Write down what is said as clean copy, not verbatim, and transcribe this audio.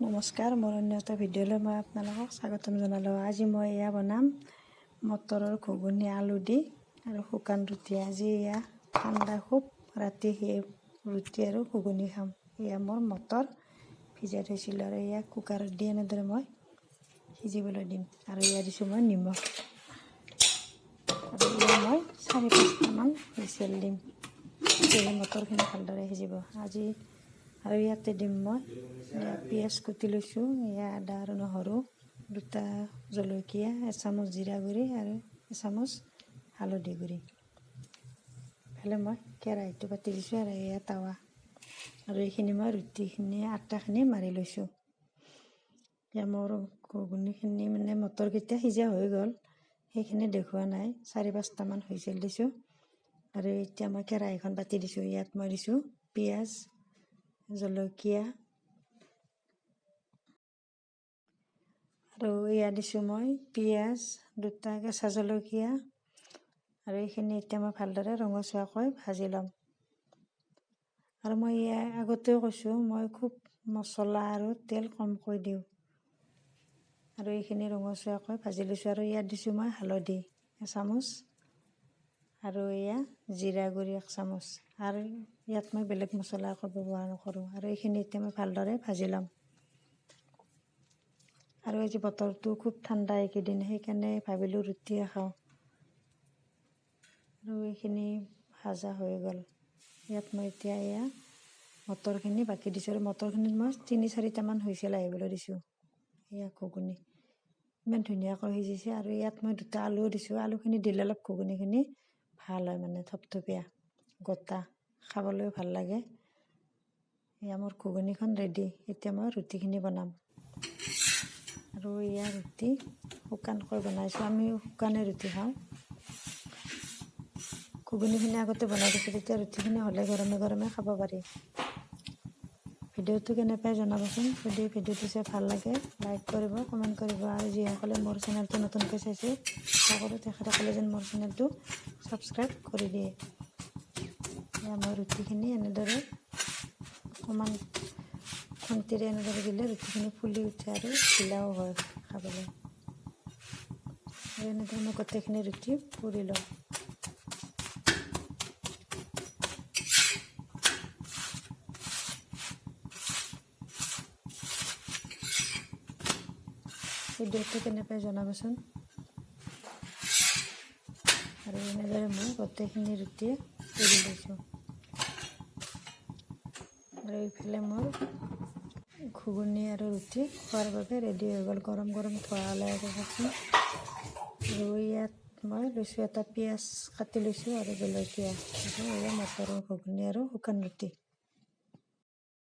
নমস্কাৰ, মোৰ অন্য এটা ভিডিঅ'লৈ মই আপোনালোকক স্বাগতম জনালোঁ। আজি মই এয়া বনাম মটৰৰ ঘুগুনি আলু দি আৰু শুকান ৰুটি। আজি এয়া ঠাণ্ডা খুব, ৰাতি সেই ৰুটি আৰু ঘুগুনি খাম। এয়া মোৰ মটৰ ভিজাই থৈছিলোঁ আৰু এয়া কুকাৰত দি এনেদৰে মই সিজিবলৈ দিম আৰু এয়া দিছোঁ মই নিমখ আৰু এয়া মই 4-5টামান হুইচেল দিম। তেতিয়াহে মটৰখিনি ভালদৰে সিজিব। আজি আৰু ইয়াতে দিম মই পিঁয়াজ কুটি লৈছোঁ, এয়া আদা আৰু নহৰু, 2টা জলকীয়া, 1 চামুচ জিৰা গুড়ি আৰু 1 চামুচ হালধি গুড়ি। ইফালে মই কেৰাহীটো পাতি দিছোঁ আৰু এয়া টাৱা আৰু এইখিনি মই ৰুটিখিনি আটাখিনি মাৰি লৈছোঁ। এতিয়া মোৰ ঘুগুনিখিনি মানে মটৰকেইটা সিজা হৈ গ'ল, সেইখিনি দেখুওৱা নাই। 4-5টামান হুইচেল দিছোঁ আৰু এতিয়া মই কেৰাহীখন পাতি দিছোঁ। ইয়াত মই দিছোঁ পিঁয়াজ, জলকীয়া আৰু এয়া দিছোঁ মই পিঁয়াজ, 2টা কেঁচা জলকীয়া আৰু এইখিনি এতিয়া মই ভালদৰে ৰঙচুৱাকৈ ভাজি ল'ম। আৰু মই এয়া আগতেও কৈছোঁ, মই খুব মছলা আৰু তেল কমকৈ দিওঁ আৰু এইখিনি ৰঙচুৱাকৈ ভাজি লৈছোঁ। আৰু ইয়াত দিছোঁ মই হালধি 1 চামুচ আৰু এয়া জিৰা গুড়ি 1 চামুচ আৰু ইয়াত মই বেলেগ মছলা একো ব্যৱহাৰ নকৰোঁ। আৰু এইখিনি এতিয়া মই ভালদৰে ভাজি ল'ম। আৰু আজি বতৰটো খুব ঠাণ্ডা এইকেইদিন, সেইকাৰণে ভাবিলোঁ ৰুটিয়ে খাওঁ। আৰু এইখিনি ভাজা হৈ গ'ল। ইয়াত মই এতিয়া এয়া মটৰখিনি বাকি দিছোঁ আৰু মটৰখিনিত মই 3-4টামান হুইচেল আহিবলৈ দিছোঁ। এয়া ঘুগুনি ইমান ধুনীয়াকৈ সিজিছে। আৰু ইয়াত মই 2টা আলুও দিছোঁ। আলুখিনি দিলে অলপ ঘুগুনিখিনি ভাল হয়, মানে থপথপীয়া গোটা, খাবলৈও ভাল লাগে। এয়া মোৰ ঘুগুনিখন ৰেডি। এতিয়া মই ৰুটিখিনি বনাম আৰু এয়া ৰুটি শুকানকৈ বনাইছোঁ। আমি শুকানে ৰুটি খাওঁ। ঘুগুনিখিনি আগতে বনাই দিছোঁ, তেতিয়া ৰুটিখিনি হ'লে গৰমে গৰমে খাব পাৰি। ভিডিঅ'টো কেনে পাই জনাবচোন। যদি ভিডিঅ'টো চাই ভাল লাগে লাইক কৰিব, কমেণ্ট কৰিব আৰু যিসকলে মোৰ চেনেলটো নতুনকৈ চাইছে আশা কৰোঁ তেখেতসকলে যেন মোৰ চেনেলটো ছাবস্ক্ৰাইব কৰি দিয়ে। এয়া মই ৰুটিখিনি এনেদৰে অকণমান খন্তিৰে এনেদৰে দিলে ৰুটিখিনি ফুলি উঠে আৰু ঢিলাও হয় খাবলৈ। আৰু এনেদৰে মই গোটেইখিনি ৰুটি পুৰি লওঁ। ভিডিঅ'টো কেনে পাই জনাবচোন। আৰু এনেদৰে মই গোটেইখিনি ৰুটিয়ে পুৰি লৈছোঁ। আৰু এইফালে মোৰ ঘুগুনি আৰু ৰুটি খোৱাৰ বাবে ৰেডি হৈ গ'ল। গৰম গৰম ধোৱা ওলাই আছে চাওকচোন। আৰু ইয়াত মই লৈছোঁ এটা পিঁয়াজ কাটি লৈছোঁ আৰু জলকীয়া আৰু এয়া মটৰৰ ঘুগুনি আৰু শুকান ৰুটি।